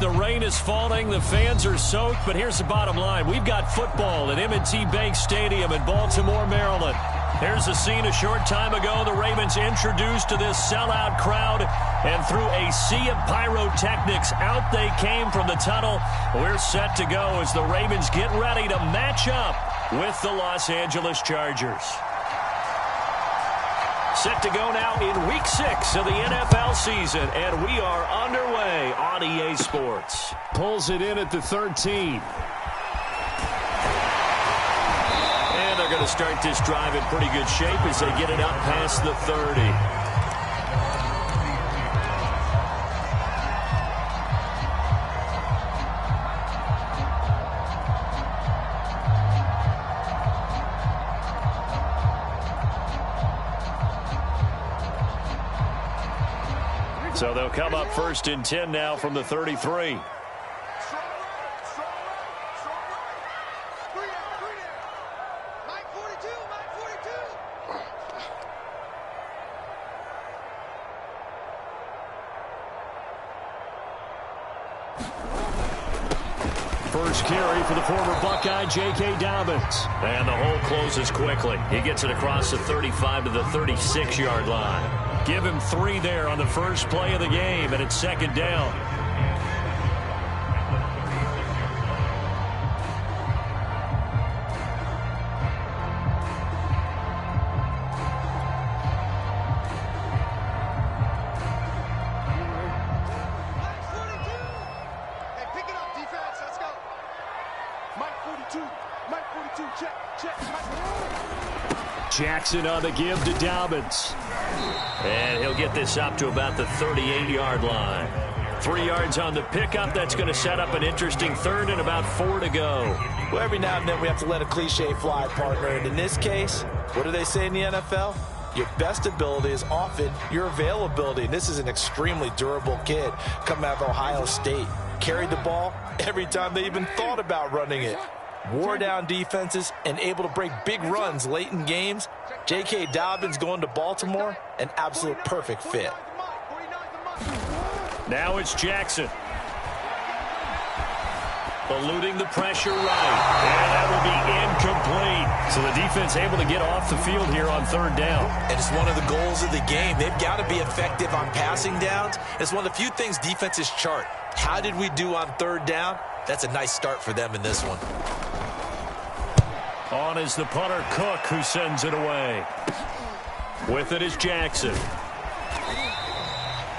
The rain is falling. The fans are soaked. But here's the bottom line. We've got football at M&T Bank Stadium in Baltimore, Maryland. Here's the scene a short time ago. The Ravens introduced to this sellout crowd. And through a sea of pyrotechnics, out they came from the tunnel. We're set to go as the Ravens get ready to match up with the Los Angeles Chargers. Set to go now in Week 6 of the NFL season, and we are underway on EA Sports. Pulls it in at the 13. And they're going to start this drive in pretty good shape as they get it up past the 30. So they'll come up 1st and 10 now from the 33. First carry for the former Buckeye, J.K. Dobbins. And the hole closes quickly. He gets it across the 35 to the 36-yard line. Give him 3 there on the first play of the game, and it's 2nd down. Hey, pick it up, defense. Let's go. Mike 42. Mike 42. Check. Jackson on the give to Dobbins. And he'll get this up to about the 38-yard line. 3 yards on the pickup. That's going to set up an interesting 3rd and about 4 to go. Well, every now and then we have to let a cliche fly, partner. And in this case, what do they say in the NFL? Your best ability is often your availability. And this is an extremely durable kid coming out of Ohio State. Carried the ball every time they even thought about running it. Wore down defenses and able to break big runs late in games. J.K. Dobbins going to Baltimore, an absolute perfect fit. Now it's Jackson. Eluding the pressure right. And that will be incomplete. So the defense able to get off the field here on 3rd down. And it's one of the goals of the game. They've got to be effective on passing downs. It's one of the few things defenses chart. How did we do on 3rd down? That's a nice start for them in this one. On is the punter, Cook, who sends it away. With it is Jackson.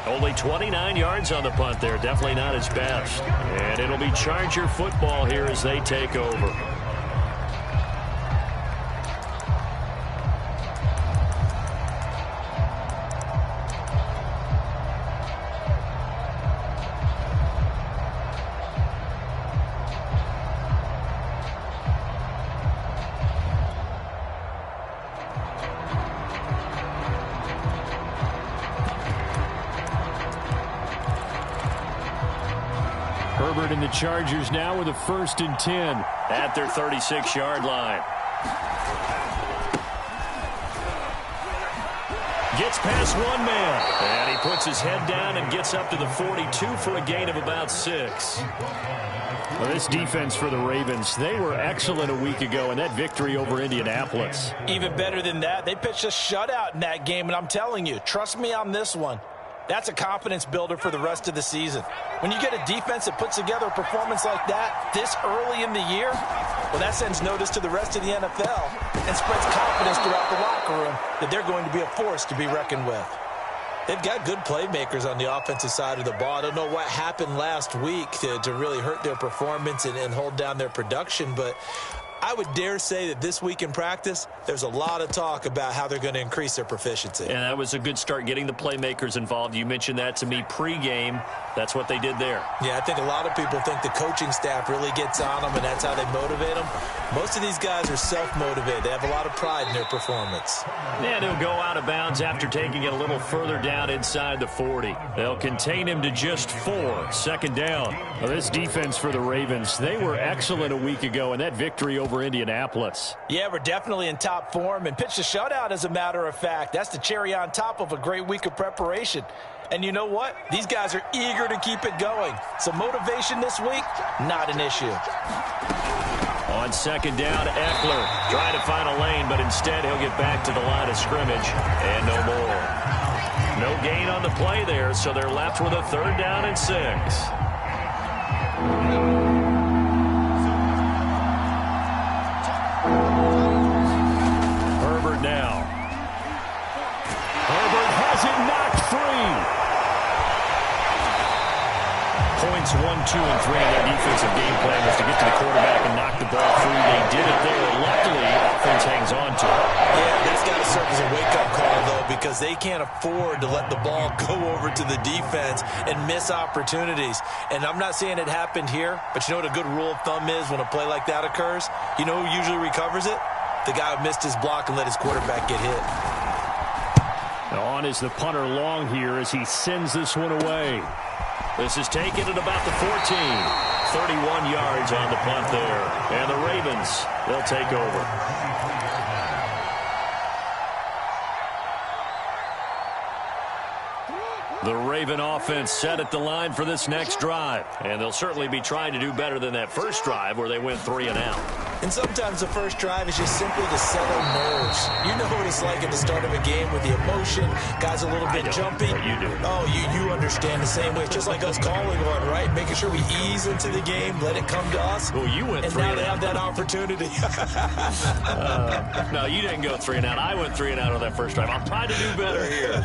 Only 29 yards on the punt there. Definitely not his best. And it'll be Charger football here as they take over. Herbert and the Chargers now with a 1st and 10 at their 36-yard line. Gets past one man, and he puts his head down and gets up to the 42 for a gain of about 6. Well, this defense for the Ravens, they were excellent a week ago in that victory over Indianapolis. Even better than that, they pitched a shutout in that game, and I'm telling you, trust me on this one. That's a confidence builder for the rest of the season. When you get a defense that puts together a performance like that this early in the year, well, that sends notice to the rest of the NFL and spreads confidence throughout the locker room that they're going to be a force to be reckoned with. They've got good playmakers on the offensive side of the ball. I don't know what happened last week to really hurt their performance and hold down their production, but I would dare say that this week in practice, there's a lot of talk about how they're going to increase their proficiency. And that was a good start getting the playmakers involved. You mentioned that to me pregame. That's what they did there. Yeah, I think a lot of people think the coaching staff really gets on them, and that's how they motivate them. Most of these guys are self-motivated. They have a lot of pride in their performance. And he'll go out of bounds after taking it a little further down inside the 40. They'll contain him to just 4. 2nd down. Well, this defense for the Ravens, they were excellent a week ago in that victory over over Indianapolis. Yeah, we're definitely in top form and pitched a shutout, as a matter of fact. That's the cherry on top of a great week of preparation. And you know what? These guys are eager to keep it going. So motivation this week, not an issue. On second down, Eckler trying to find a lane, but instead he'll get back to the line of scrimmage and no more. No gain on the play there, so they're left with a 3rd down and 6. Herbert now. Herbert has it knocked free. Points 1, 2, and 3 in their defensive game plan was to get to the quarterback and knock the ball free. They did it there. Luckily, offense hangs on to it. Yeah, that's got to serve as a wake-up call, though, because they can't afford to let the ball go over to the defense and miss opportunities. And I'm not saying it happened here, but you know what a good rule of thumb is when a play like that occurs? You know who usually recovers it? The guy who missed his block and let his quarterback get hit. Now on is the punter long here as he sends this one away. This is taken at about the 14. 31 yards on the punt there. And the Ravens, they'll take over. The Raven offense set at the line for this next drive. And they'll certainly be trying to do better than that first drive where they went 3 and out. And sometimes the first drive is just simply to settle nerves. You know what it's like at the start of a game with the emotion. Guys a little bit jumpy. You do. Oh, you understand the same way. It's just like us calling on, right? Making sure we ease into the game, let it come to us. Well, you went 3 and now they have that opportunity. No, you didn't go 3 and out. I went 3 and out on that first drive. I'm trying to do better here.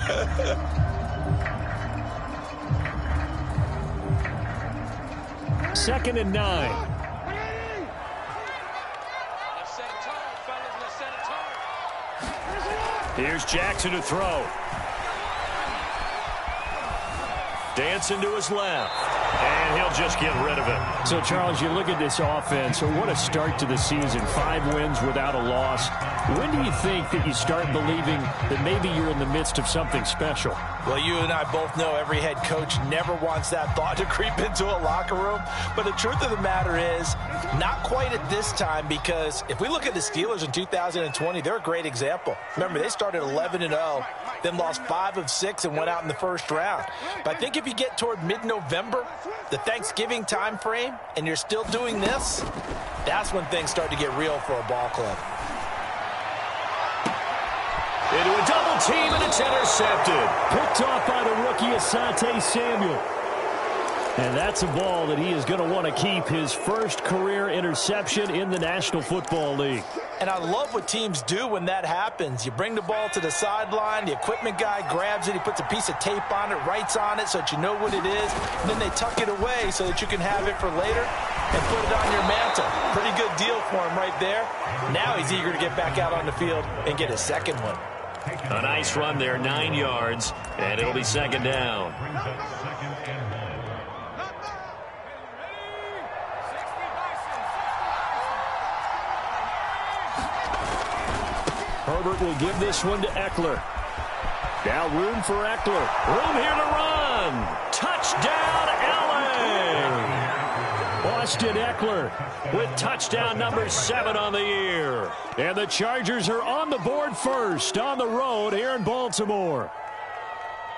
2nd and 9. Here's Jackson to throw. Dancing to his left. And he'll just get rid of it. So, Charles, you look at this offense. What a start to the season. 5 wins without a loss. When do you think that you start believing that maybe you're in the midst of something special? Well, you and I both know every head coach never wants that thought to creep into a locker room. But the truth of the matter is, not quite at this time, because if we look at the Steelers in 2020, they're a great example. Remember, they started 11-0, then lost 5 of 6 and went out in the first round. But I think if you get toward mid-November, the Thanksgiving time frame, and you're still doing this, that's when things start to get real for a ball club. Into a double team, and it's intercepted. Picked off by the rookie Asante Samuel. And that's a ball that he is going to want to keep, his first career interception in the National Football League. And I love what teams do when that happens. You bring the ball to the sideline, the equipment guy grabs it, he puts a piece of tape on it, writes on it so that you know what it is, and then they tuck it away so that you can have it for later and put it on your mantle. Pretty good deal for him right there. Now he's eager to get back out on the field and get his second one. A nice run there, 9 yards, and it'll be 2nd down. Herbert will give this one to Eckler. Now room for Eckler. Room here to run. Touchdown, LA! Austin Eckler with touchdown number 7 on the year. And the Chargers are on the board first on the road here in Baltimore.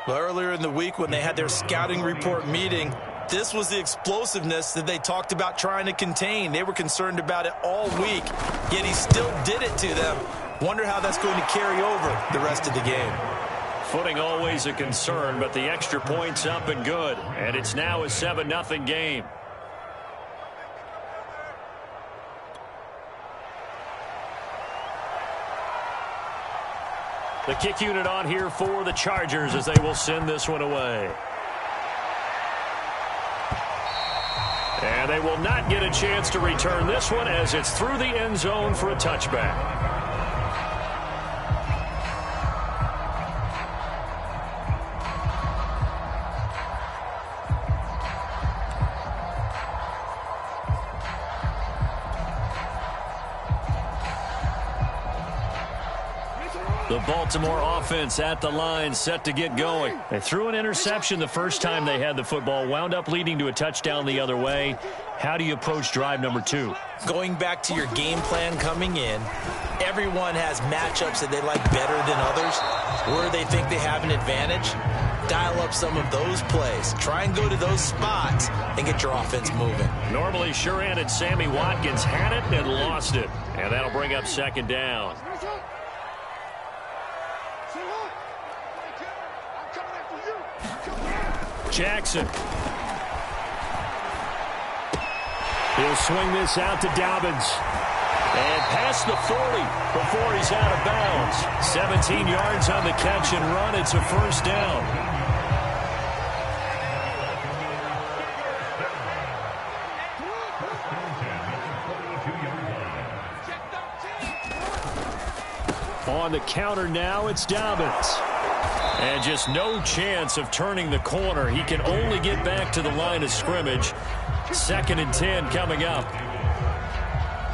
Well, earlier in the week when they had their scouting report meeting, this was the explosiveness that they talked about trying to contain. They were concerned about it all week, yet he still did it to them. Wonder how that's going to carry over the rest of the game. Footing always a concern, but the extra point's up and good. And it's now a 7-0 game. The kick unit on here for the Chargers as they will send this one away. And they will not get a chance to return this one as it's through the end zone for a touchback. The Baltimore offense at the line, set to get going. They threw an interception the first time they had the football, wound up leading to a touchdown the other way. How do you approach drive number 2? Going back to your game plan coming in, everyone has matchups that they like better than others, where they think they have an advantage. Dial up some of those plays. Try and go to those spots and get your offense moving. Normally sure-handed Sammy Watkins had it and lost it. And that'll bring up second down. Jackson. He'll swing this out to Dobbins. And past the 40 before he's out of bounds. 17 yards on the catch and run. It's a first down. On the counter now, it's Dobbins. And just no chance of turning the corner. He can only get back to the line of scrimmage. 2nd and 10 coming up.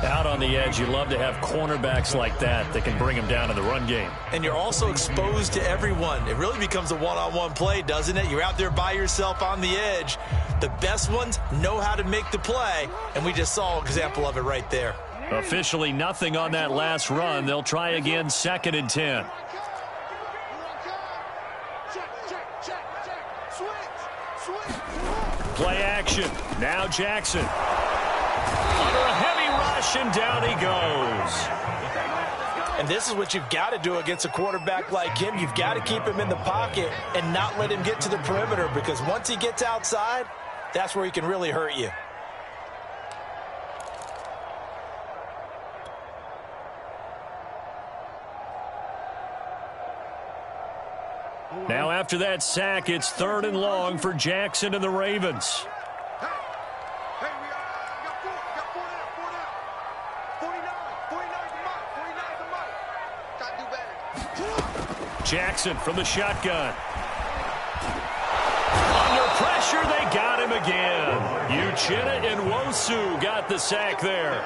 Out on the edge, you love to have cornerbacks like that can bring him down in the run game. And you're also exposed to everyone. It really becomes a one-on-one play, doesn't it? You're out there by yourself on the edge. The best ones know how to make the play, and we just saw an example of it right there. Officially nothing on that last run. They'll try again, 2nd and 10. Play action. Now Jackson. Under a heavy rush, and down he goes. And this is what you've got to do against a quarterback like him. You've got to keep him in the pocket and not let him get to the perimeter, because once he gets outside, that's where he can really hurt you. Now after that sack, it's 3rd and long for Jackson and the Ravens. Hey, we got four now. 49 the mark. Got to do better. Jackson from the shotgun. Under pressure, they got him again. Uchenna and Nwosu got the sack there.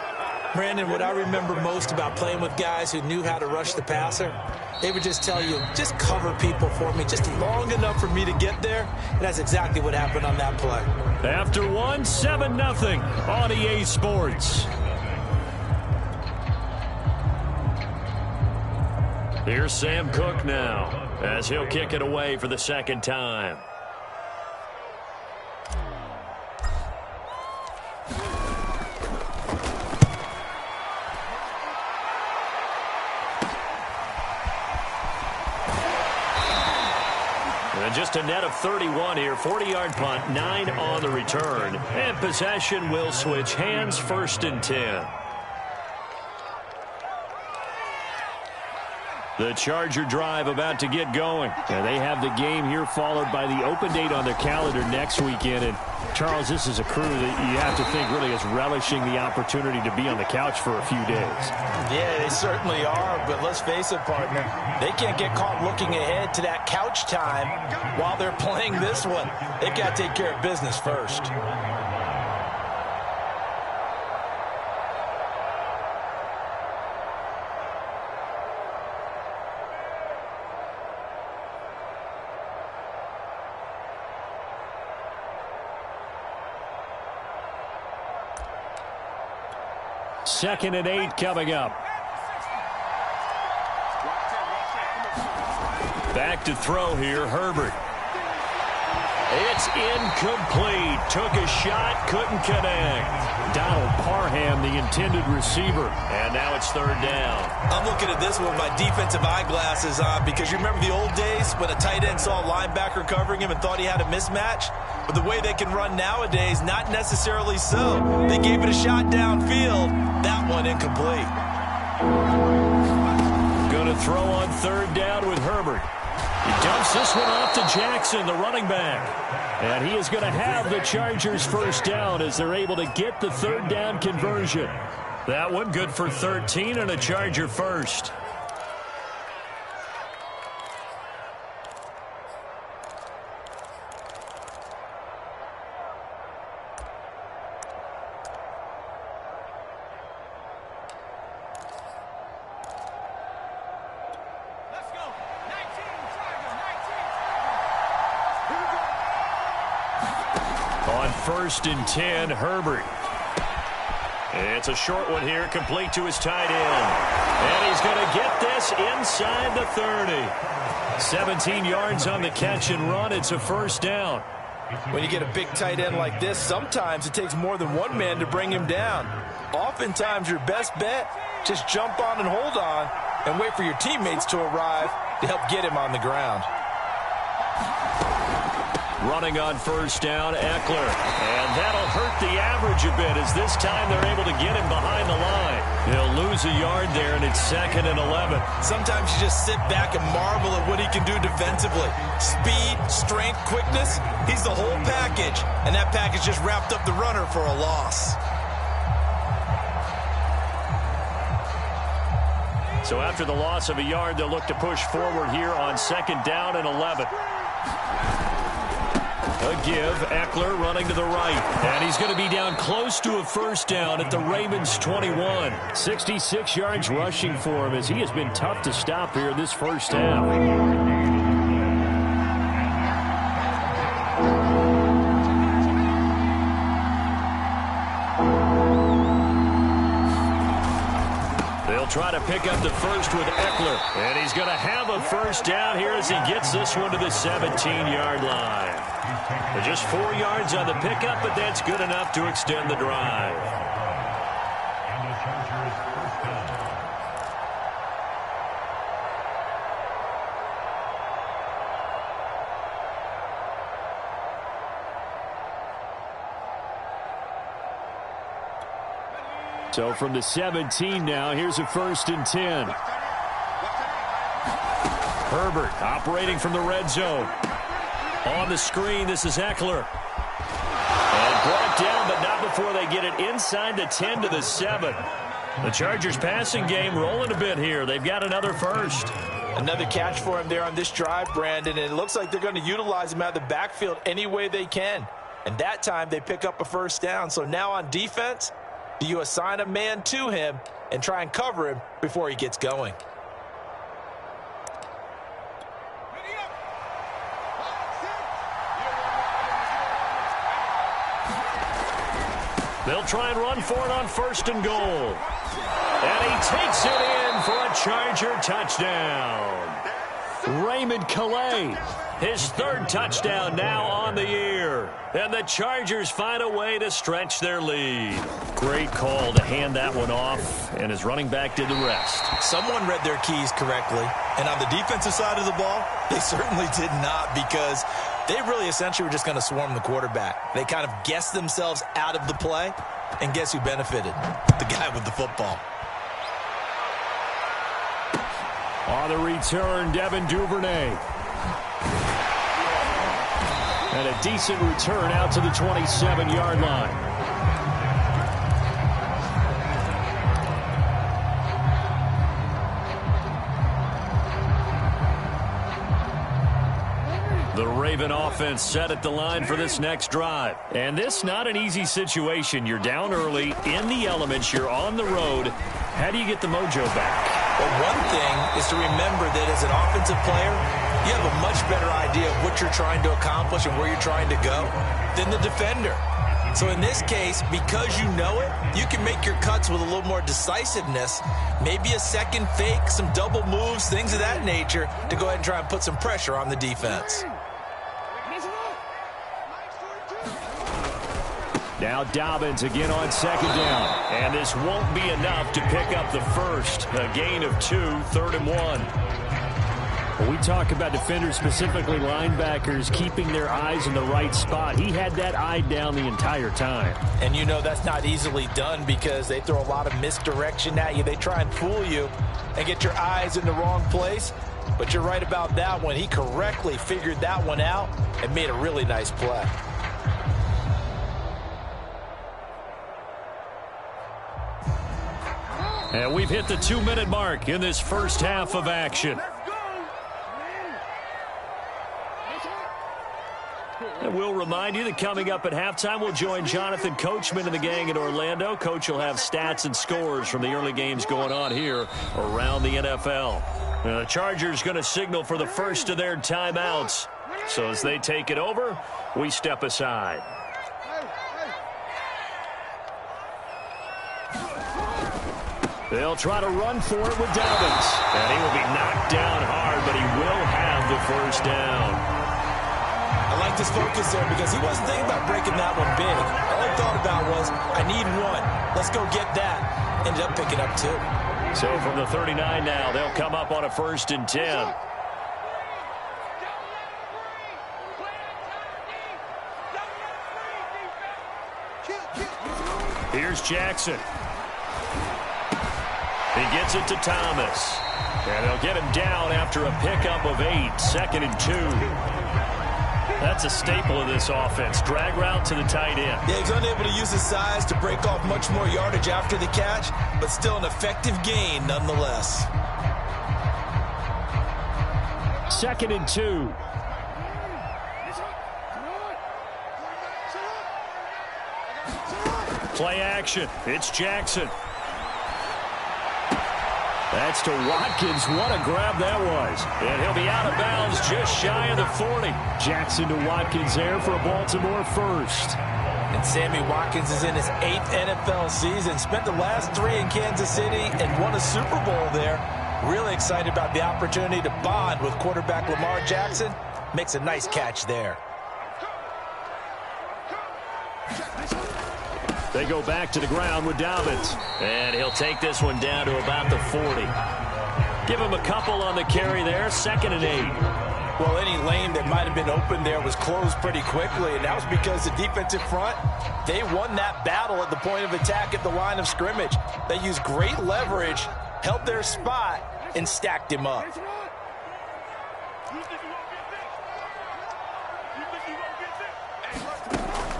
Brandon, what I remember most about playing with guys who knew how to rush the passer, they would just tell you, just cover people for me, just long enough for me to get there. And that's exactly what happened on that play. After 7-0 on EA Sports. Here's Sam Cook now, as he'll kick it away for the 2nd time. And just a net of 31 here. 40-yard punt, 9 on the return. And possession will switch hands, 1st and 10. The Charger drive about to get going. And they have the game here followed by the open date on their calendar next weekend. And Charles, this is a crew that you have to think really is relishing the opportunity to be on the couch for a few days. Yeah, they certainly are. But let's face it, partner, they can't get caught looking ahead to that couch time while they're playing this one. They've got to take care of business first. Second and 8 coming up. Back to throw here, Herbert. It's incomplete. Took a shot, couldn't connect. Donald Parham, the intended receiver. And now it's 3rd down. I'm looking at this with my defensive eyeglasses on, because you remember the old days when a tight end saw a linebacker covering him and thought he had a mismatch? But the way they can run nowadays, not necessarily so. They gave it a shot downfield. That one incomplete. Going to throw on 3rd down with Herbert. He dumps this one off to Jackson, the running back. And he is going to have the Chargers 1st down as they're able to get the 3rd down conversion. That one good for 13 and a Charger first. On 1st and 10, Herbert. It's a short one here, complete to his tight end. And he's going to get this inside the 30. 17 yards on the catch and run. It's a first down. When you get a big tight end like this, sometimes it takes more than one man to bring him down. Oftentimes, your best bet, just jump on and hold on and wait for your teammates to arrive to help get him on the ground. Running on first down, Eckler. And that'll hurt the average a bit as this time they're able to get him behind the line. He'll lose a yard there, and it's 2nd and 11. Sometimes you just sit back and marvel at what he can do defensively. Speed, strength, quickness, he's the whole package. And that package just wrapped up the runner for a loss. So after the loss of a yard, they'll look to push forward here on 2nd down and 11. A give, Eckler running to the right. And he's going to be down close to a first down at the Ravens 21. 66 yards rushing for him as he has been tough to stop here in this first half. Try to pick up the first with Eckler. And he's going to have a first down here as he gets this one to the 17-yard line. Just 4 yards on the pickup, but that's good enough to extend the drive. So from the 17 now, here's a 1st and 10. Herbert operating from the red zone. On the screen, this is Eckler. And brought down, but not before they get it inside the 10 to the 7. The Chargers passing game rolling a bit here. They've got another first. Another catch for him there on this drive, Brandon, and it looks like they're going to utilize him out of the backfield any way they can. And that time they pick up a first down. So now on defense, do you assign a man to him and try and cover him before he gets going? They'll try and run for it on 1st and goal. And he takes it in for a Charger touchdown. Raymond Calais, his 3rd touchdown now on the year. And the Chargers find a way to stretch their lead. Great call to hand that one off, and his running back did the rest. Someone read their keys correctly, and on the defensive side of the ball, they certainly did not, because they really essentially were just going to swarm the quarterback. They kind of guessed themselves out of the play, and guess who benefited? The guy with the football. On the return, Devin Duvernay. And a decent return out to the 27-yard line. The Raven offense set at the line for this next drive. And this not an easy situation. You're down early, in the elements, you're on the road. How do you get the mojo back? Well, one thing is to remember that as an offensive player, you have a much better idea of what you're trying to accomplish and where you're trying to go than the defender. So in this case, because you know it, you can make your cuts with a little more decisiveness, maybe a second fake, some double moves, things of that nature, to go ahead and try and put some pressure on the defense. Now Dobbins again on 2nd down. And this won't be enough to pick up the first. A gain of 2, 3rd and 1. When we talk about defenders, specifically linebackers, keeping their eyes in the right spot, he had that eye down the entire time. And you know that's not easily done because they throw a lot of misdirection at you. They try and fool you and get your eyes in the wrong place. But you're right about that one. He correctly figured that one out and made a really nice play. And we've hit the 2-minute mark in this first half of action. And we'll remind you that coming up at halftime, we'll join Jonathan Coachman and the gang in Orlando. Coach will have stats and scores from the early games going on here around the NFL. Now, the Chargers going to signal for the first of their timeouts. So as they take it over, we step aside. They'll try to run for it with Dobbins. And he will be knocked down hard, but he will have the first down. I like this focus there because he wasn't thinking about breaking that one big. All he thought about was, I need one. Let's go get that. Ended up picking up 2. So from the 39 now, they'll come up on a 1st and 10. Here's Jackson. He gets it to Thomas. And they'll get him down after a pickup of 8. 2nd and 2. That's a staple of this offense. Drag route to the tight end. Yeah, he's unable to use his size to break off much more yardage after the catch, but still an effective gain nonetheless. 2nd and 2. Play action. It's Jackson. That's to Watkins. What a grab that was. And he'll be out of bounds just shy of the 40. Jackson to Watkins there for a Baltimore first. And Sammy Watkins is in his 8th NFL season. Spent the last 3 in Kansas City and won a Super Bowl there. Really excited about the opportunity to bond with quarterback Lamar Jackson. Makes a nice catch there. They go back to the ground with Dobbins. And he'll take this one down to about the 40. Give him a couple on the carry there. 2nd and 8. Well, any lane that might have been open there was closed pretty quickly, and that was because the defensive front, they won that battle at the point of attack at the line of scrimmage. They used great leverage, held their spot, and stacked him up.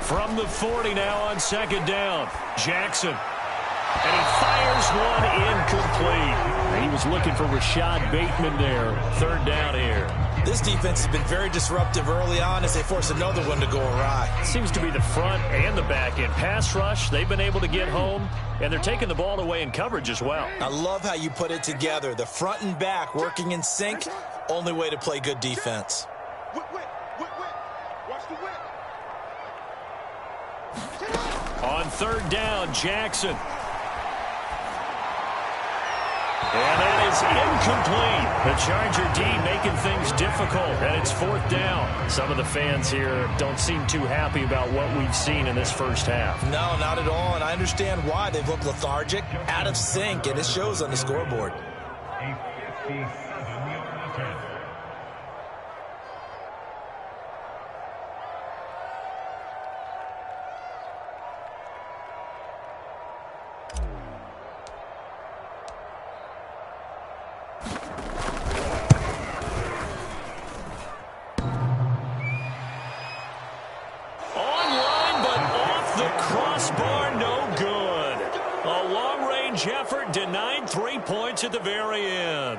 From the 40 now on 2nd down. Jackson. And he fires one incomplete. He was looking for Rashad Bateman there. 3rd down here. This defense has been very disruptive early on as they force another one to go awry. Seems to be the front and the back end. Pass rush, they've been able to get home, and they're taking the ball away in coverage as well. I love how you put it together. The front and back working in sync. Only way to play good defense. Watch the whip. On 3rd down, Jackson. And that is incomplete. The Charger D making things difficult, and it's 4th down. Some of the fans here don't seem too happy about what we've seen in this first half. No, not at all, and I understand why. They've looked lethargic, out of sync, and it shows on the scoreboard. Effort denied 3 points at the very end.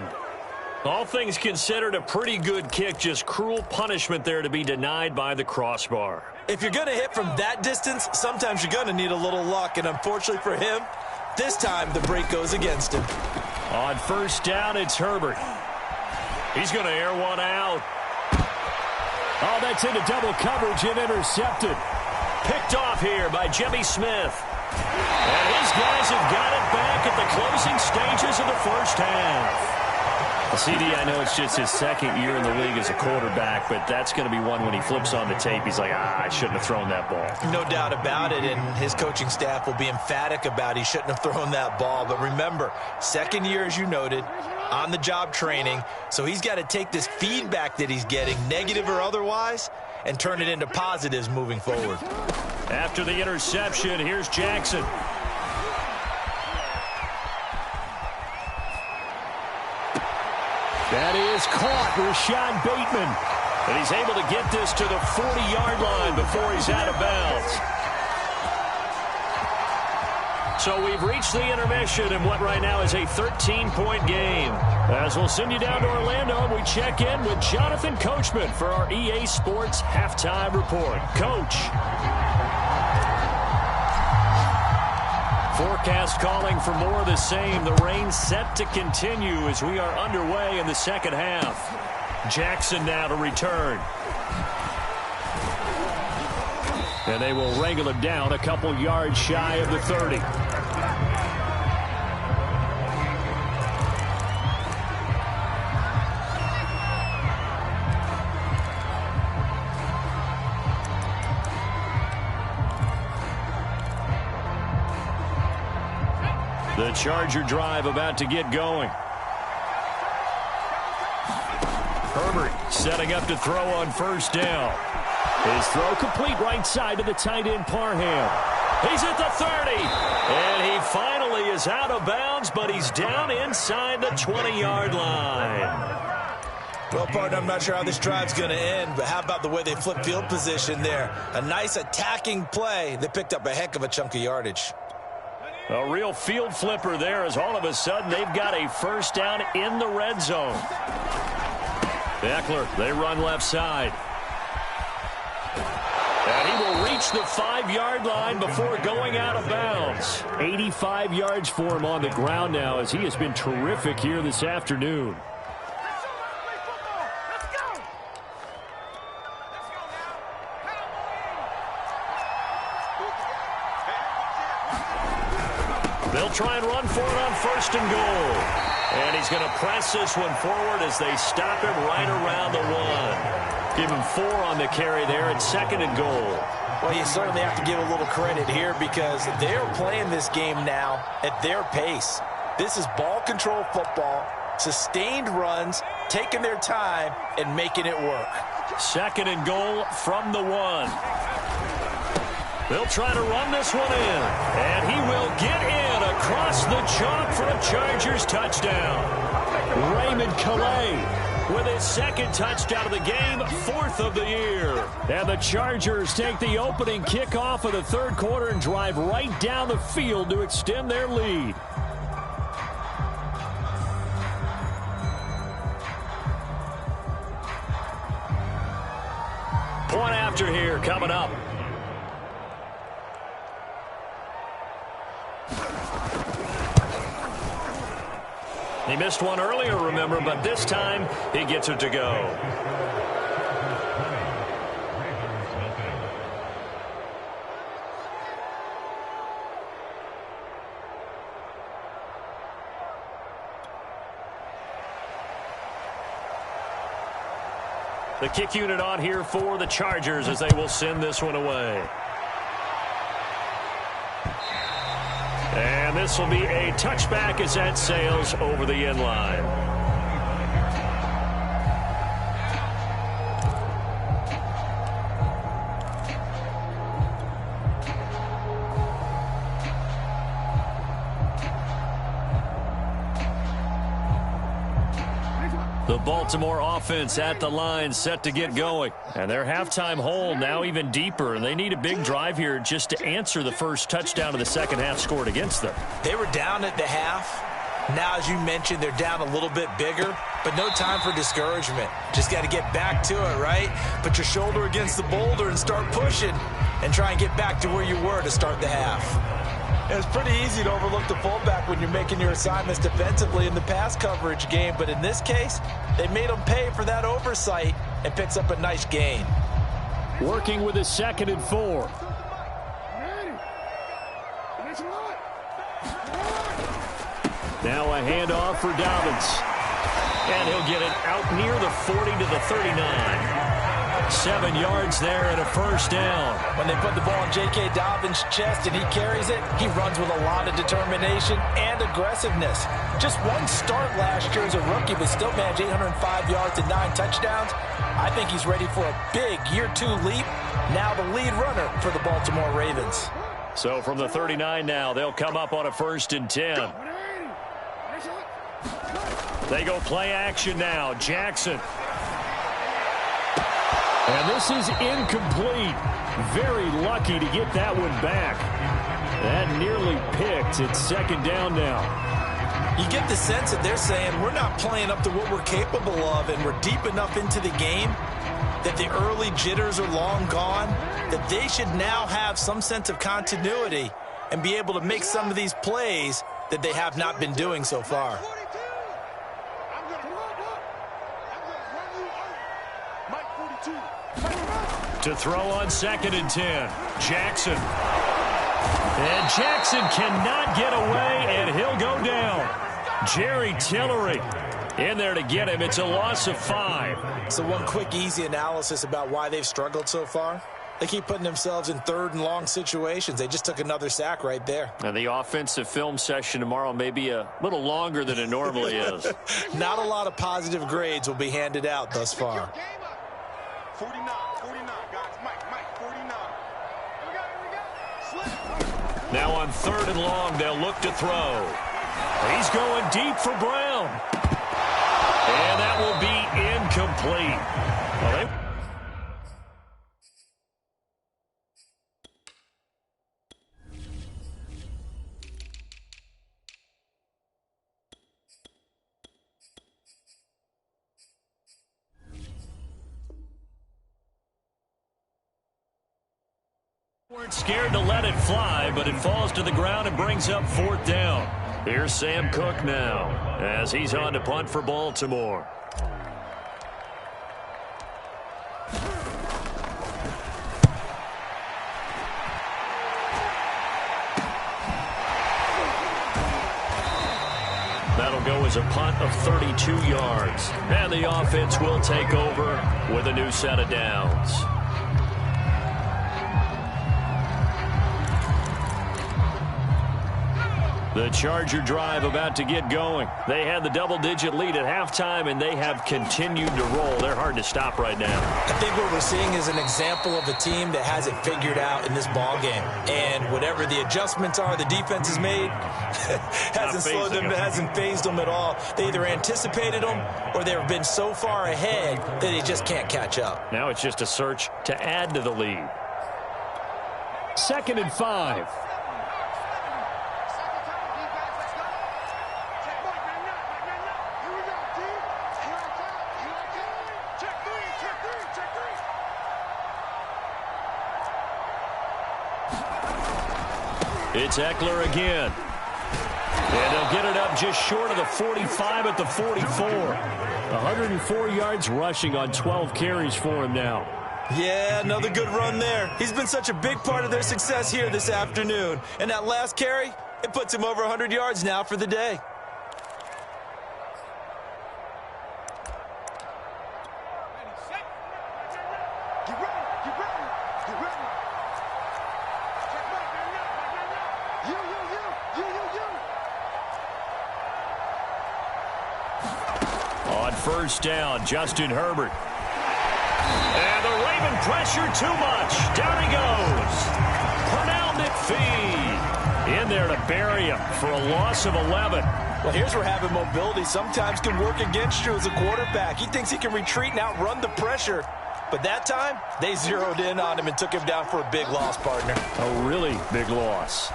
All things considered, a pretty good kick. Just cruel punishment there to be denied by the crossbar. If you're going to hit from that distance, sometimes you're going to need a little luck. And unfortunately for him, this time the break goes against him. On 1st down, it's Herbert. He's going to air one out. Oh, that's into double coverage and intercepted. Picked off here by Jimmy Smith. And his guys have got it back at the closing stages of the first half. CD, I know it's just his 2nd year in the league as a quarterback, but that's going to be one when he flips on the tape, he's like, I shouldn't have thrown that ball. No doubt about it, and his coaching staff will be emphatic about he shouldn't have thrown that ball. But remember, 2nd year, as you noted, on-the-job training, so he's got to take this feedback that he's getting, negative or otherwise, and turn it into positives moving forward. After the interception, here's Jackson. That is caught, Rashad Bateman. And he's able to get this to the 40-yard line before he's out of bounds. So we've reached the intermission in what right now is a 13-point game. As we'll send you down to Orlando, we check in with Jonathan Coachman for our EA Sports Halftime Report. Coach. Forecast calling for more of the same. The rain set to continue as we are underway in the second half. Jackson now to return. And they will wrangle him down a couple yards shy of the 30. The Charger drive about to get going. Herbert setting up to throw on first down. His throw complete right side to the tight end Parham. He's at the 30. And he finally is out of bounds, but he's down inside the 20-yard line. Well, partner, I'm not sure how this drive's going to end, but how about the way they flip field position there? A nice attacking play. They picked up a heck of a chunk of yardage. A real field flipper there, as all of a sudden they've got a first down in the red zone. Eckler, they run left side. And he will reach the 5-yard line before going out of bounds. 85 yards for him on the ground now, as he has been terrific here this afternoon. They'll try and run for it on first and goal. And he's going to press this one forward as they stop him right around the 1. Give him 4 on the carry there at second and goal. Well, you certainly have to give a little credit here because they're playing this game now at their pace. This is ball control football, sustained runs, taking their time, and making it work. Second and goal from the 1. They'll try to run this one in, and he will get in across the chalk for a Chargers touchdown. Raymond Calais with his second touchdown of the game, 4th of the year. And the Chargers take the opening kickoff of the third quarter and drive right down the field to extend their lead. Point after here coming up. He missed one earlier, remember, but this time he gets it to go. The kick unit on here for the Chargers as they will send this one away. And this will be a touchback as that sails over the end line. The Baltimore offense at the line set to get going. And their halftime hole now even deeper. And they need a big drive here just to answer the first touchdown of the second half scored against them. They were down at the half. Now, as you mentioned, they're down a little bit bigger, but no time for discouragement. Just got to get back to it, right? Put your shoulder against the boulder and start pushing and try and get back to where you were to start the half. It's pretty easy to overlook the fullback when you're making your assignments defensively in the pass coverage game, but in this case, they made him pay for that oversight and picks up a nice gain. Working with a 2nd and 4. Now a handoff for Dobbins. And he'll get it out near the 40 to the 39. 7 yards there and a first down. When they put the ball in J.K. Dobbins' chest and he carries it, he runs with a lot of determination and aggressiveness. Just one start last year as a rookie, but still managed 805 yards and 9 touchdowns. I think he's ready for a big year 2 leap. Now the lead runner for the Baltimore Ravens. So from the 39 now, they'll come up on a 1st and 10. They go play action now. Jackson. And this is incomplete. Very lucky to get that one back. That nearly picked. It's 2nd down now. You get the sense that they're saying we're not playing up to what we're capable of, and we're deep enough into the game that the early jitters are long gone, that they should now have some sense of continuity and be able to make some of these plays that they have not been doing so far. To throw on 2nd and 10. Jackson. And Jackson cannot get away, and he'll go down. Jerry Tillery in there to get him. It's a loss of 5. So one quick, easy analysis about why they've struggled so far. They keep putting themselves in third and long situations. They just took another sack right there. And the offensive film session tomorrow may be a little longer than it normally is. Not a lot of positive grades will be handed out thus far. 49, guys. Mike, 49. Here we go. Now on third and long, they'll look to throw. He's going deep for Brown. And that will be incomplete. Well, weren't scared to let it fly, but it falls to the ground and brings up fourth down. Here's Sam Cook now as he's on to punt for Baltimore. That'll go as a punt of 32 yards. And the offense will take over with a new set of downs. The Charger drive about to get going. They had the double-digit lead at halftime, and they have continued to roll. They're hard to stop right now. I think what we're seeing is an example of a team that has it figured out in this ball game. And whatever the adjustments are the defense has made hasn't slowed them, hasn't phased them at all. They either anticipated them or they've been so far ahead that they just can't catch up. Now it's just a search to add to the lead. 2nd and 5. It's Eckler again. And they'll get it up just short of the 45 at the 44. 104 yards rushing on 12 carries for him now. Yeah, another good run there. He's been such a big part of their success here this afternoon. And that last carry, it puts him over 100 yards now for the day. On first down, Justin Herbert. And the Raven pressure too much. Down he goes. Pernell McPhee in there to bury him for a loss of 11. Well, here's where having mobility sometimes can work against you as a quarterback. He thinks he can retreat and outrun the pressure. But that time, they zeroed in on him and took him down for a big loss, partner. A really big loss.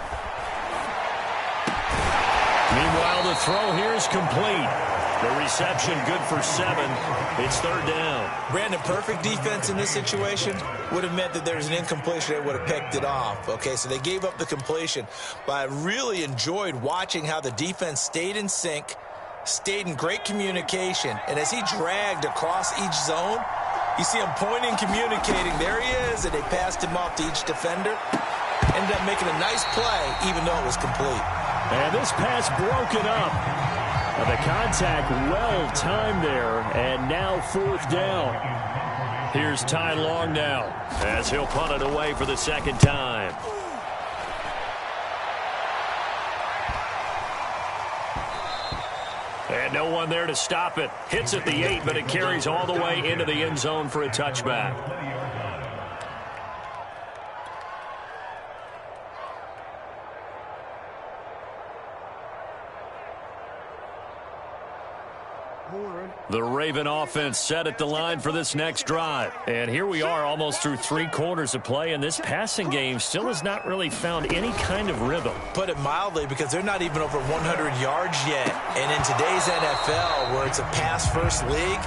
Meanwhile, the throw here is complete. The reception good for 7. It's third down. Brandon, perfect defense in this situation would have meant that there's an incompletion. They would have picked it off. Okay, so they gave up the completion. But I really enjoyed watching how the defense stayed in sync, stayed in great communication. And as he dragged across each zone, you see him pointing, communicating. There he is, and they passed him off to each defender. Ended up making a nice play, even though it was complete. And this pass broken up. The contact well timed there, and now fourth down. Here's Ty Long now as he'll punt it away for the second time. And no one there to stop it. Hits at the 8, but it carries all the way into the end zone for a touchback. The Raven offense set at the line for this next drive. And here we are almost through 3 quarters of play, and this passing game still has not really found any kind of rhythm. Put it mildly, because they're not even over 100 yards yet. And in today's NFL, where it's a pass-first league,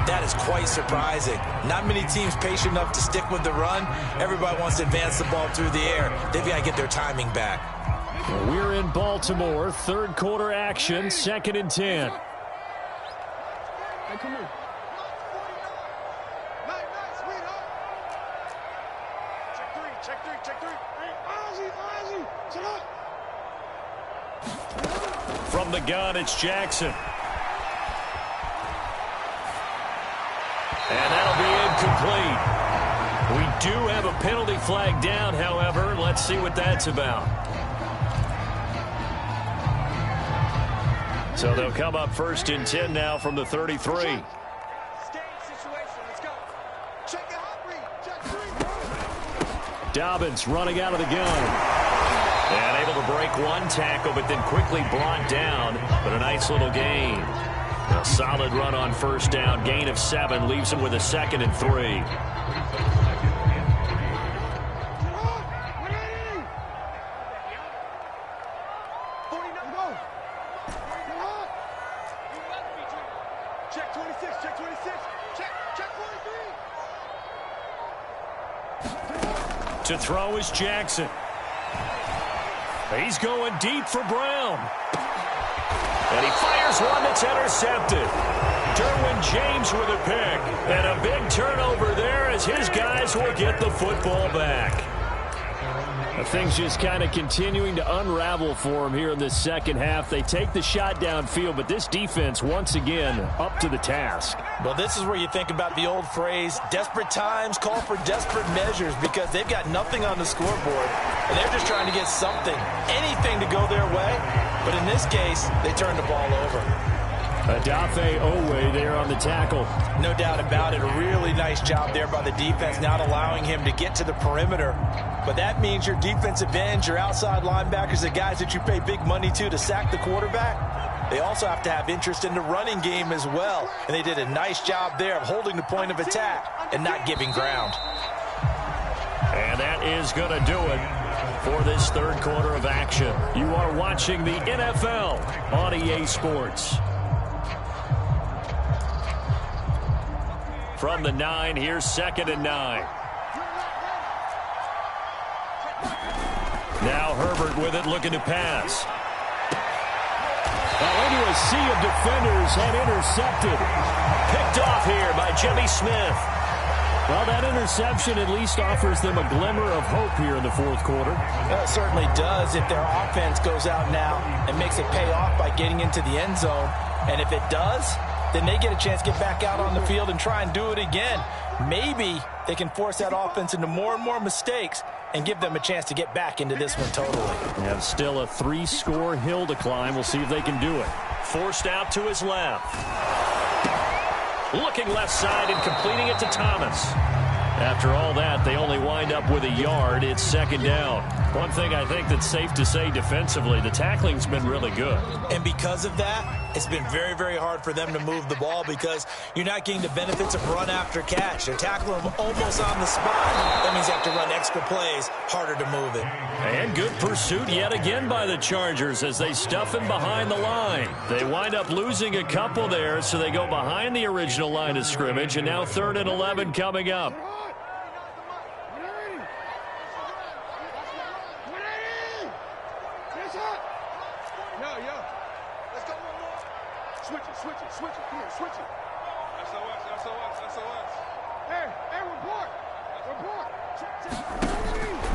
that is quite surprising. Not many teams patient enough to stick with the run. Everybody wants to advance the ball through the air. They've got to get their timing back. We're in Baltimore, third quarter action, 2nd and 10. Hey, come on. Nice, sweetheart. Check three. Ozzy, sit up. From the gun, it's Jackson. And that'll be incomplete. We do have a penalty flag down, however. Let's see what that's about. So they'll come up 1st and 10 now from the 33. Dobbins running out of the gun. And able to break one tackle, but then quickly brought down. But a nice little gain. A solid run on 1st down. Gain of 7 leaves him with a 2nd and 3. Check 26, check 26, check 43. To throw is Jackson. He's going deep for Brown. And he fires one that's intercepted. Derwin James with a pick. And a big turnover there as his guys will get the football back. Things just kind of continuing to unravel for him here in this second half. They take the shot downfield, but this defense, once again, up to the task. Well, this is where you think about the old phrase, desperate times call for desperate measures, because they've got nothing on the scoreboard, and they're just trying to get something, anything to go their way. But in this case, they turn the ball over. Adafe Owe there on the tackle. No doubt about it. A really nice job there by the defense, not allowing him to get to the perimeter. But that means your defensive ends, your outside linebackers, the guys that you pay big money to sack the quarterback, they also have to have interest in the running game as well. And they did a nice job there of holding the point of attack and not giving ground. And that is going to do it for this third quarter of action. You are watching the NFL on EA Sports. From the 9, here's 2nd and 9. Now Herbert with it, looking to pass. Well, into a sea of defenders and intercepted. Picked off here by Jimmy Smith. Well, that interception at least offers them a glimmer of hope here in the fourth quarter. Well, it certainly does if their offense goes out now and makes it pay off by getting into the end zone. And if it does, then they get a chance to get back out on the field and try and do it again. Maybe they can force that offense into more and more mistakes and give them a chance to get back into this one totally. They have still a 3-score hill to climb. We'll see if they can do it. Forced out to his left. Looking left side and completing it to Thomas. After all that, they only wind up with a yard. It's 2nd down. One thing I think that's safe to say defensively, the tackling's been really good. And because of that, it's been very, very hard for them to move the ball because you're not getting the benefits of run after catch. They're tackling them almost on the spot. That means you have to run extra plays, harder to move it. And good pursuit yet again by the Chargers as they stuff him behind the line. They wind up losing a couple there, so they go behind the original line of scrimmage, and now 3rd and 11 coming up. Switch it, come here, switch it. SOS. Hey, report.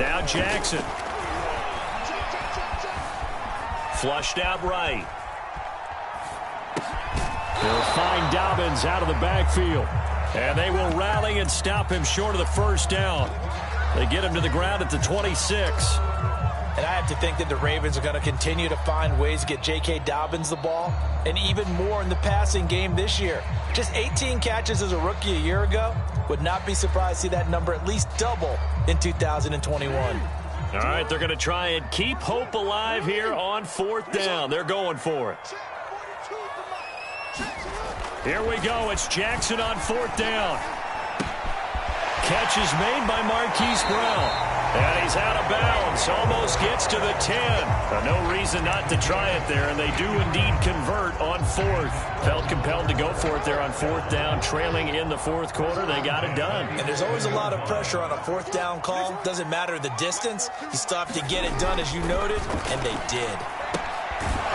Now Jackson. Flushed out right. They'll find Dobbins out of the backfield. And they will rally and stop him short of the 1st down. They get him to the ground at the 26. And I have to think that the Ravens are going to continue to find ways to get J.K. Dobbins the ball, and even more in the passing game this year. Just 18 catches as a rookie a year ago. Would not be surprised to see that number at least double in 2021. All right, they're going to try and keep hope alive here on 4th down. They're going for it. Here we go. It's Jackson on 4th down. Catch is made by Marquise Brown. And he's out of bounds. Almost gets to the 10. No reason not to try it there, and they do indeed convert on 4th. Felt compelled to go for it there on 4th down, trailing in the 4th quarter. They got it done. And there's always a lot of pressure on a 4th down call. Doesn't matter the distance. You still have to get it done, as you noted, and they did.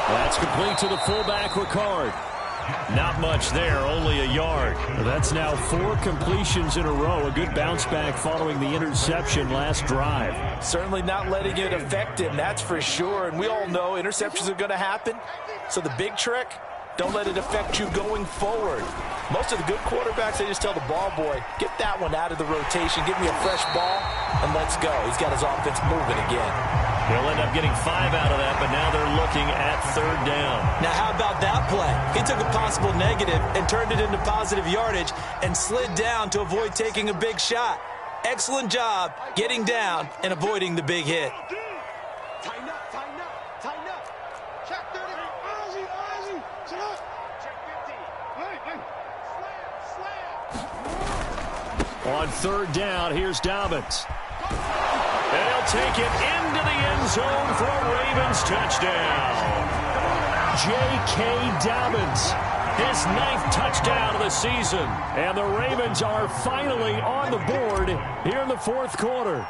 That's complete to the fullback, Ricard. Not much there, only a yard. That's now 4 completions in a row. A good bounce back following the interception last drive. Certainly not letting it affect him, that's for sure. And we all know interceptions are going to happen. So the big trick, don't let it affect you going forward. Most of the good quarterbacks, they just tell the ball boy, get that one out of the rotation, give me a fresh ball, and let's go. He's got his offense moving again. He'll end up getting 5 out of that, but now they're looking at 3rd down. Now, how about that play? He took a possible negative and turned it into positive yardage and slid down to avoid taking a big shot. Excellent job getting down and avoiding the big hit. Tighten up, tighten up, tighten up. Check 30. Ozzy, sit up. Check 50. Hey. Slam. On 3rd down, here's Dobbins. And he'll take it into the end zone for a Ravens touchdown. J.K. Dobbins, his 9th touchdown of the season. And the Ravens are finally on the board here in the 4th quarter.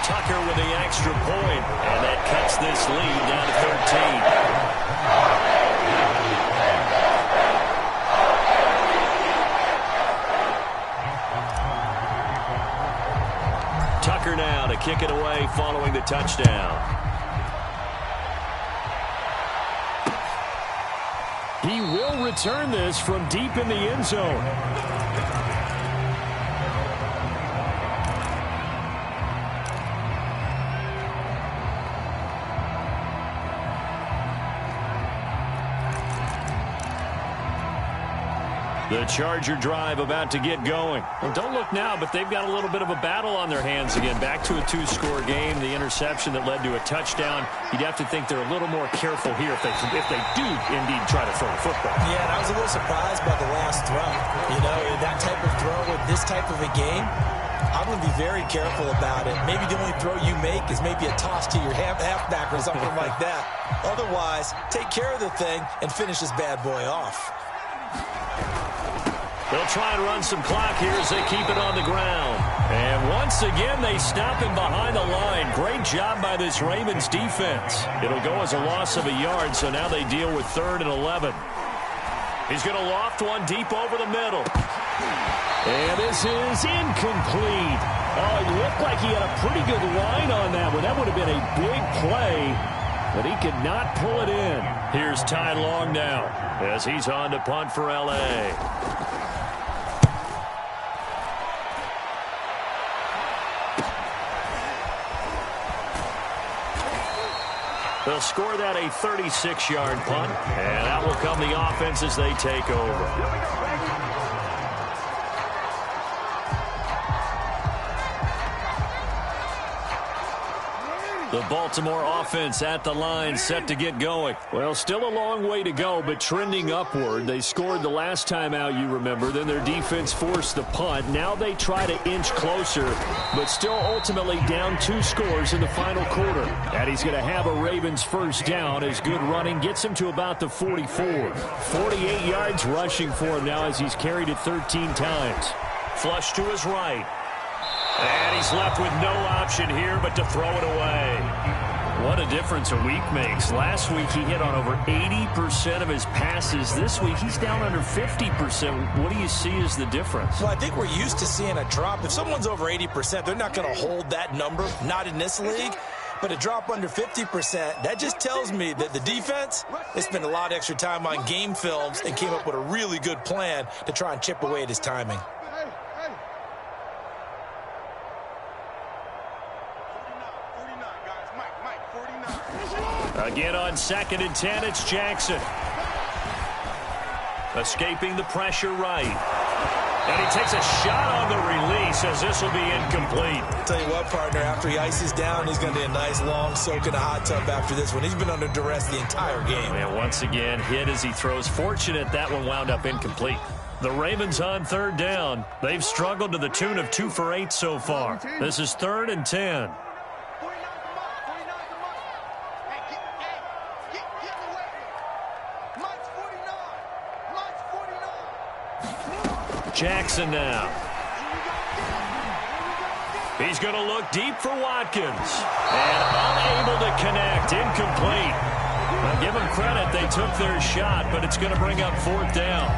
Tucker with the extra point, and that cuts this lead down to 13. Tucker now to kick it away following the touchdown. He will return this from deep in the end zone. The Charger drive about to get going. Well, don't look now, but they've got a little bit of a battle on their hands again. Back to a 2-score game. The interception that led to a touchdown. You'd have to think they're a little more careful here if they do indeed try to throw the football. Yeah, and I was a little surprised by the last throw. You know, that type of throw with this type of a game, I'm going to be very careful about it. Maybe the only throw you make is maybe a toss to your halfback or something like that. Otherwise, take care of the thing and finish this bad boy off. They'll try and run some clock here as they keep it on the ground. And once again, they stop him behind the line. Great job by this Ravens defense. It'll go as a loss of a yard, so now they deal with 3rd and 11. He's going to loft one deep over the middle. And this is incomplete. Oh, it looked like he had a pretty good line on that one. That would have been a big play, but he could not pull it in. Here's Ty Long now as he's on to punt for L.A. They'll score that a 36-yard punt, and out will come the offense as they take over. The Baltimore offense at the line, set to get going. Well, still a long way to go, but trending upward. They scored the last time out, you remember. Then their defense forced the punt. Now they try to inch closer, but still ultimately down 2 scores in the final quarter. And he's going to have a Ravens first down as good running gets him to about the 44. 48 yards rushing for him now as he's carried it 13 times. Flush to his right. And he's left with no option here but to throw it away. What a difference a week makes. Last week he hit on over 80% of his passes. This week he's down under 50%. What do you see as the difference? Well, I think we're used to seeing a drop. If someone's over 80%, they're not going to hold that number. Not in this league. But a drop under 50%, that just tells me that the defense, they spent a lot of extra time on game films and came up with a really good plan to try and chip away at his timing. Again on 2nd and 10, it's Jackson. Escaping the pressure right. And he takes a shot on the release as this will be incomplete. I'll tell you what, partner, after he ices down, he's going to be a nice long soak in a hot tub after this one. He's been under duress the entire game. And once again, hit as he throws. Fortunate that one wound up incomplete. The Ravens on 3rd down. They've struggled to the tune of 2 for 8 so far. This is 3rd and 10. Jackson now. He's going to look deep for Watkins. And unable to connect. Incomplete. Now give them credit. They took their shot, but it's going to bring up 4th down.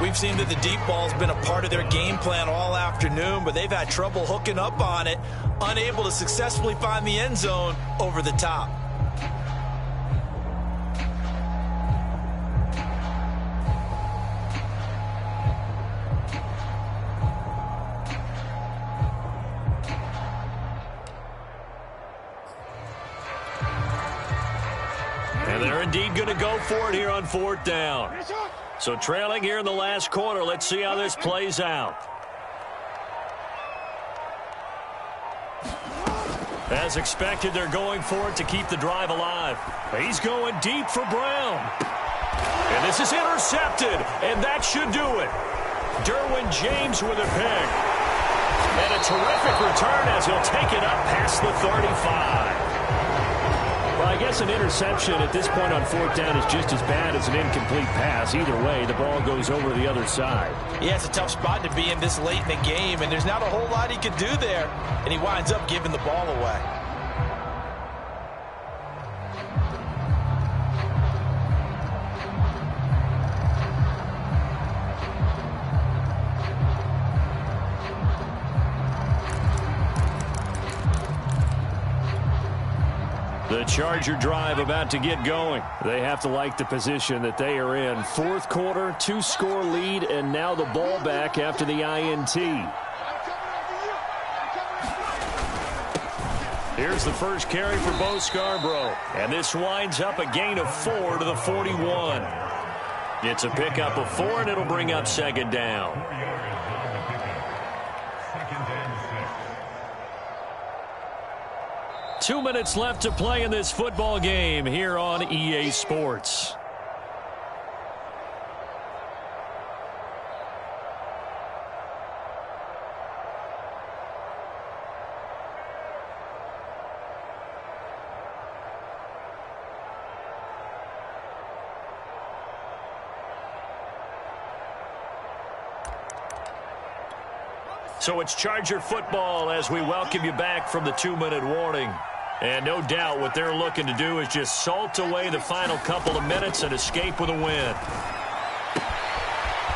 We've seen that the deep ball's been a part of their game plan all afternoon, but they've had trouble hooking up on it. Unable to successfully find the end zone over the top. indeed going to go for it here on 4th down. So trailing here in the last quarter. Let's see how this plays out. As expected, they're going for it to keep the drive alive. He's going deep for Brown. And this is intercepted, and that should do it. Derwin James with a pick. And a terrific return as he'll take it up past the 35. Well, I guess an interception at this point on 4th down is just as bad as an incomplete pass. Either way, the ball goes over the other side. Yeah, it's a tough spot to be in this late in the game, and there's not a whole lot he can do there, and he winds up giving the ball away. The Charger drive about to get going. They have to like the position that they are in. 4th quarter, 2-score lead, and now the ball back after the INT. Here's the first carry for Bo Scarborough. And this winds up a gain of 4 to the 41. It's a pickup of 4, and it'll bring up 2nd down. Two minutes left to play in this football game here on EA Sports. So it's Charger football as we welcome you back from the 2-minute warning. And no doubt what they're looking to do is just salt away the final couple of minutes and escape with a win.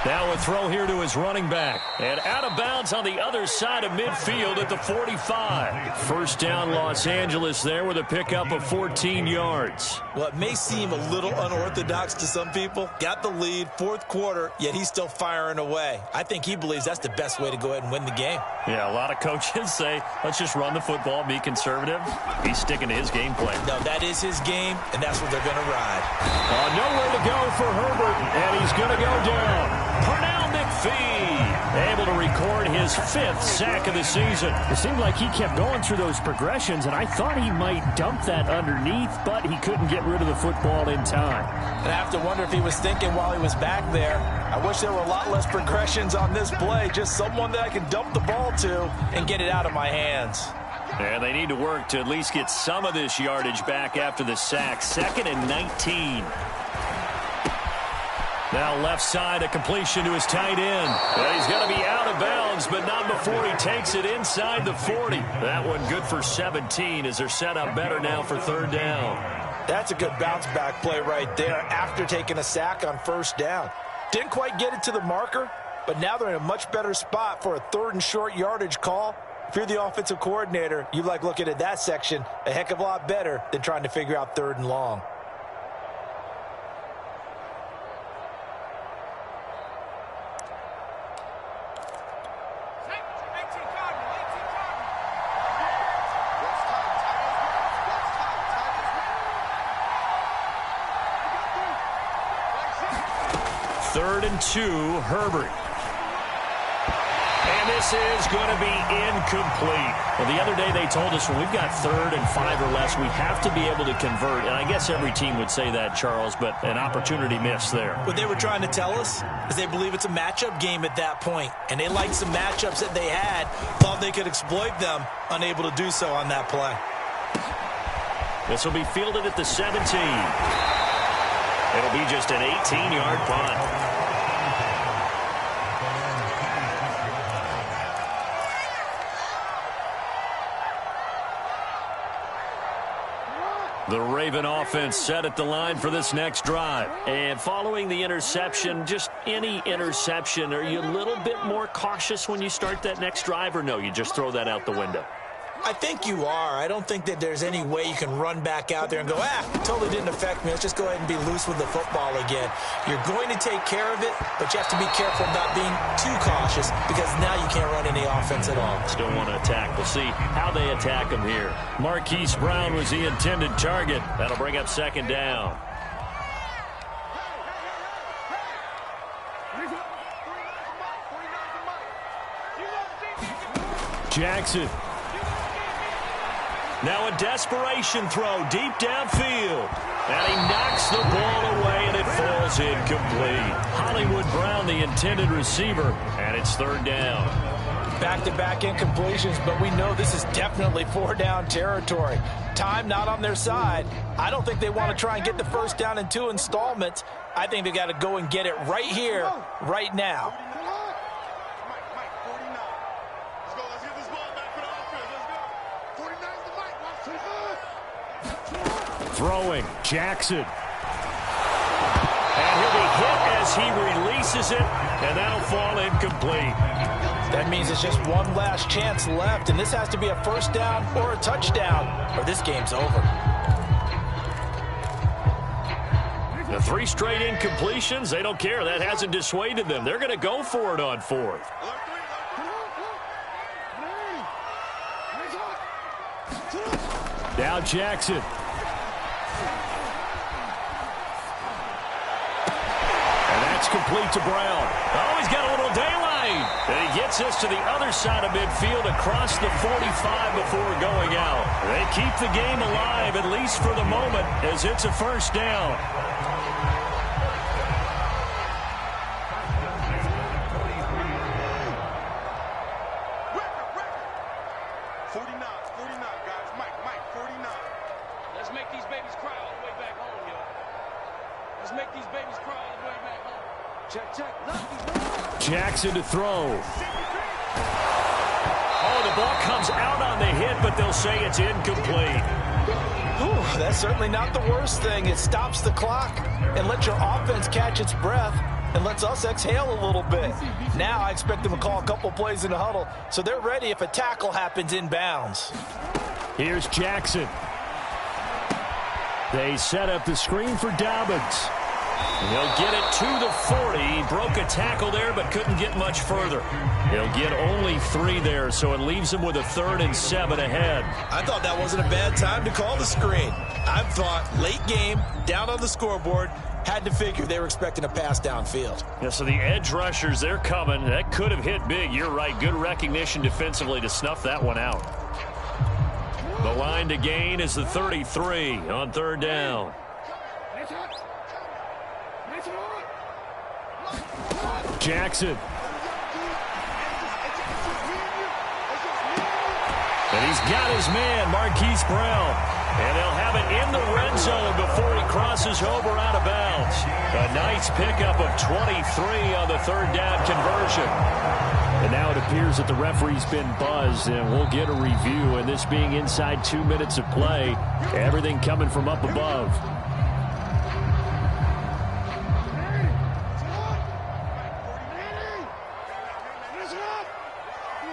Now a throw here to his running back. And out of bounds on the other side of midfield at the 45. First down Los Angeles there with a pickup of 14 yards. Well, it may seem a little unorthodox to some people. Got the lead, 4th quarter, yet he's still firing away. I think he believes that's the best way to go ahead and win the game. Yeah, a lot of coaches say, let's just run the football, be conservative. He's sticking to his game plan. No, that is his game, and that's what they're going to ride. Nowhere to go for Herbert, and he's going to go down. Pernell McPhee able to record his 5th sack of the season. It seemed like he kept going through those progressions, and I thought he might dump that underneath, but he couldn't get rid of the football in time. And I have to wonder if he was thinking while he was back there, I wish there were a lot less progressions on this play, just someone that I can dump the ball to and get it out of my hands. And they need to work to at least get some of this yardage back after the sack. 2nd and 19. Now left side, a completion to his tight end. Well, he's going to be out of bounds, but not before he takes it inside the 40. That one good for 17 as they're set up better now for 3rd down. That's a good bounce back play right there after taking a sack on 1st down. Didn't quite get it to the marker, but now they're in a much better spot for a 3rd and short yardage call. If you're the offensive coordinator, you like looking at that section a heck of a lot better than trying to figure out 3rd and long. Third and 2, Herbert. And this is going to be incomplete. Well, the other day they told us when we've got 3rd and 5 or less, we have to be able to convert. And I guess every team would say that, Charles, but an opportunity missed there. What they were trying to tell us is they believe it's a matchup game at that point. And they liked some matchups that they had, thought they could exploit them, unable to do so on that play. This will be fielded at the 17. It'll be just an 18-yard punt. The Raven offense set at the line for this next drive. And following the interception, just any interception, are you a little bit more cautious when you start that next drive, or no, you just throw that out the window? I think you are. I don't think that there's any way you can run back out there and go, it totally didn't affect me. Let's just go ahead and be loose with the football again. You're going to take care of it, but you have to be careful about being too cautious because now you can't run any offense at all. Still want to attack. We'll see how they attack him here. Marquise Brown was the intended target. That'll bring up 2nd down. Jackson. Now a desperation throw deep downfield. And he knocks the ball away, and it falls incomplete. Hollywood Brown, the intended receiver, and it's third down. Back-to-back incompletions, but we know this is definitely four-down territory. Time not on their side. I don't think they want to try and get the first down in 2 installments. I think they got to go and get it right here, right now. Throwing, Jackson. And he'll be hit as he releases it, and that'll fall incomplete. That means it's just one last chance left, and this has to be a first down or a touchdown, or this game's over. The 3 straight incompletions, they don't care. That hasn't dissuaded them. They're going to go for it on 4th. Now Jackson. Complete to Brown. Oh, he's got a little daylight. And he gets us to the other side of midfield across the 45 before going out. They keep the game alive, at least for the moment, as it's a first down. Jackson to throw. Oh, the ball comes out on the hit, but they'll say it's incomplete. Whew, that's certainly not the worst thing. It stops the clock and lets your offense catch its breath and lets us exhale a little bit. Now I expect them to call a couple plays in the huddle, so they're ready if a tackle happens inbounds. Here's Jackson. They set up the screen for Dobbins. And he'll get it to the 40. He broke a tackle there, but couldn't get much further. He'll get only 3 there, so it leaves him with a 3rd and 7 ahead. I thought that wasn't a bad time to call the screen. I thought late game, down on the scoreboard, had to figure they were expecting a pass downfield. Yeah, so the edge rushers, they're coming. That could have hit big. You're right. Good recognition defensively to snuff that one out. The line to gain is the 33 on 3rd down. Jackson. And he's got his man, Marquise Brown. And they'll have it in the red zone before he crosses over out of bounds. A nice pickup of 23 on the 3rd down conversion. And now it appears that the referee's been buzzed, and we'll get a review. And this being inside 2 minutes of play, everything coming from up above.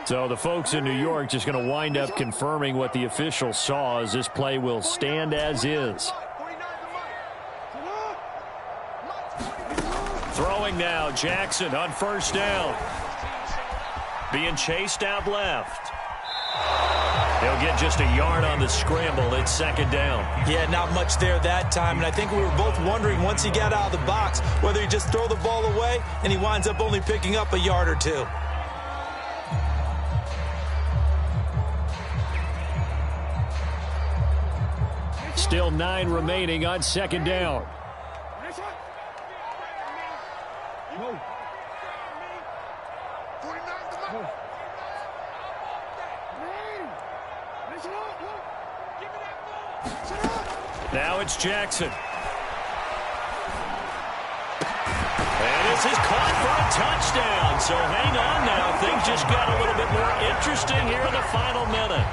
So the folks in New York just going to wind up confirming what the official saw, as this play will stand as is. Throwing now, Jackson on 1st down. Being chased out left. They'll get just a yard on the scramble. It's 2nd down. Yeah, not much there that time. And I think we were both wondering once he got out of the box whether he just throw the ball away and he winds up only picking up a yard or 2. Still 9 remaining on 2nd down. Now it's Jackson. And this is caught for a touchdown. So hang on now. Things just got a little bit more interesting here in the final minute.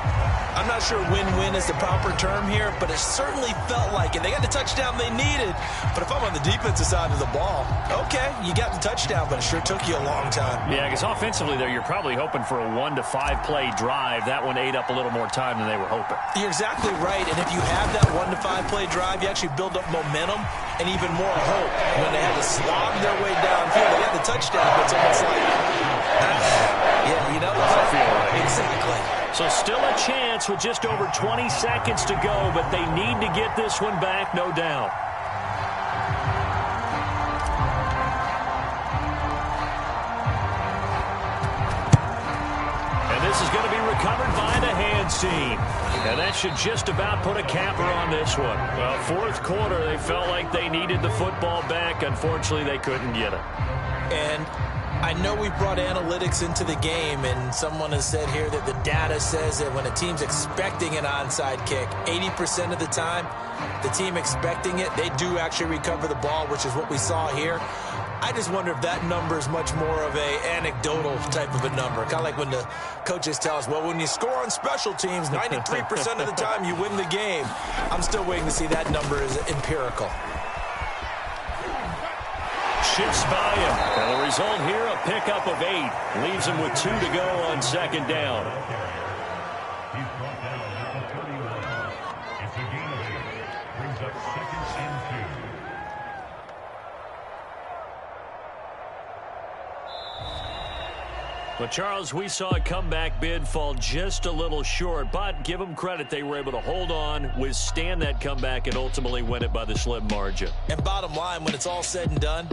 I'm not sure win-win is the proper term here, but it certainly felt like it. They got the touchdown they needed, but if I'm on the defensive side of the ball, okay, you got the touchdown, but it sure took you a long time. Yeah, because offensively there, you're probably hoping for a 1 to 5 play drive. That one ate up a little more time than they were hoping. You're exactly right, and if you have that 1 to 5 play drive, you actually build up momentum and even more hope. When they had to slog their way downfield, they got the touchdown, but it's almost like, yeah, you know what? I feel right. Exactly. So still a chance with just over 20 seconds to go, but they need to get this one back, no doubt. And this is going to be And that should just about put a capper on this one. Well, fourth quarter, they felt like they needed the football back. Unfortunately, they couldn't get it. And I know we brought analytics into the game, and someone has said here that the data says that when a team's expecting an onside kick, 80% of the time, the team expecting it, they do actually recover the ball, which is what we saw here. I just wonder if that number is much more of a anecdotal type of a number. Kind of like when the coaches tell us, well, when you score on special teams, 93% of the time you win the game. I'm still waiting to see that number is empirical. Shifts by him. And the result here, a pickup of 8. Leaves him with 2 to go on second down. He's brought down at the 31. It's a gain of 8. Brings up 2nd and 2. But, Charles, we saw a comeback bid fall just a little short, but give them credit. They were able to hold on, withstand that comeback, and ultimately win it by the slim margin. And bottom line, when it's all said and done,